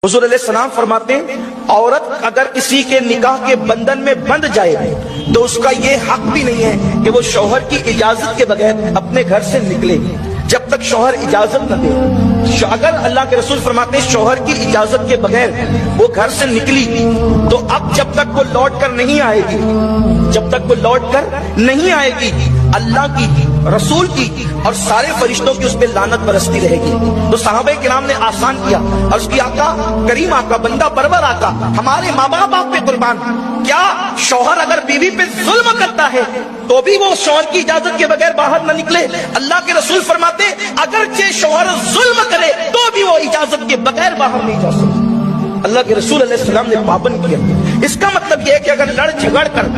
हुजूर अलैहिस्सलाम फरमाते हैं, औरत अगर किसी के निकाह के बंधन में बंध जाए तो उसका ये हक भी नहीं है कि वो शौहर की इजाजत के बगैर अपने घर से निकले जब तक शौहर इजाजत न दे। अगर अल्लाह के रसूल फरमाते हैं शौहर की इजाजत के बगैर वो घर से निकली तो अब जब तक वो लौट कर नहीं आएगी, जब तक वो लौट कर नहीं आएगी, अल्लाह की, रसूल की और सारे फरिश्तों की उस पर लानत बरसती रहेगी। तो सहाबे किराम ने आसान किया और उसकी आका, करीम आका, बंदा परवर आका, हमारे माँ बाप पे कुर्बान, क्या शौहर अगर बीवी पे जुल्म करता है तो भी वो शौहर की इजाजत के बगैर बाहर न निकले? अल्लाह के रसूल फरमाते अगर जे शौहर जुल्म करे तो भी वो इजाजत के बगैर बाहर नहीं जा सकता। अल्लाह के रसूल अलैहिस्सलाम ने पाबंद किया। इसका मतलब यह है कि अगर लड़ झगड़ कर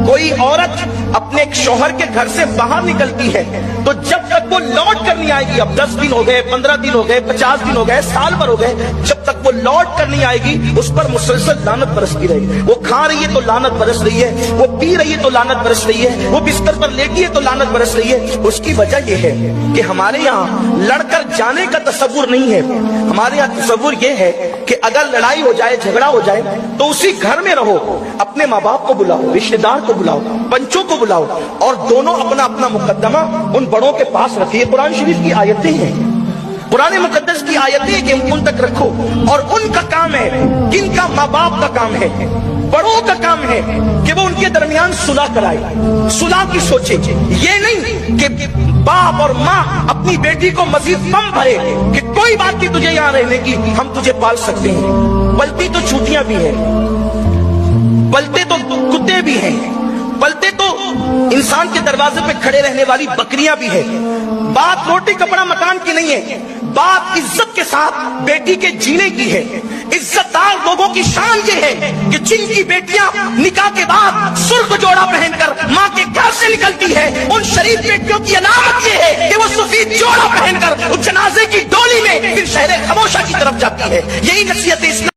कोई औरत अपने शौहर के घर से बाहर निकलती है तो जब तक वो लौट कर नहीं आएगी, अब 10 दिन हो गए, 15 दिन हो गए, 50 दिन हो गए, साल भर हो गए, जब तक वो लौट कर नहीं आएगी उस पर मुसलसल लानत बरसती रहेगी। वो खा रही है तो लानत बरस रही है, वो पी रही है तो लानत बरस रही है, वो बिस्तर पर लेटी है तो लानत बरस रही है। उसकी वजह यह है कि हमारे यहाँ लड़कर जाने का तसव्वुर नहीं है। हमारे यहाँ तसव्वुर यह है कि अगर लड़ाई हो जाए, झगड़ा हो जाए तो उसी घर में रहो, अपने माँ बाप को बुलाओ, रिश्तेदार को बुलाओ, पंचों को बुलाओ और दोनों अपना अपना मुकद्दमा उन बड़ों के पास रखिए। कुरान शरीफ की आयतें हैं, कुरान मुकद्दस की आयतें कि उन तक रखो और उनका काम है, किनका? माँ बाप का काम है, बड़ों का काम है कि वो उनके दरमियान सुलह कराए, सुलह की सोचे। ये नहीं कि बाप और माँ अपनी बेटी को मजीद कम भरे कि कोई बात नहीं तुझे यहाँ रहने की, हम तुझे पाल सकते हैं। पलती तो छूटियां भी हैं, पलते तो कुत्ते भी हैं, पलते तो इंसान के दरवाजे पे खड़े रहने वाली बकरियां भी है। बात रोटी कपड़ा मकान की नहीं है, बात इज्जत के साथ बेटी के जीने की है। इज्जतदार लोगों की शान ये है कि जिनकी बेटियां निकाह के बाद सुर्ख जोड़ा पहनकर माँ के घर से निकलती है, उन शरीफ बेटियों की अलामत ये है कि वो सफेद जोड़ा पहनकर उस जनाजे की डोली में फिर शहर खामोशा की तरफ जाती है। यही नसीहत इस्लाम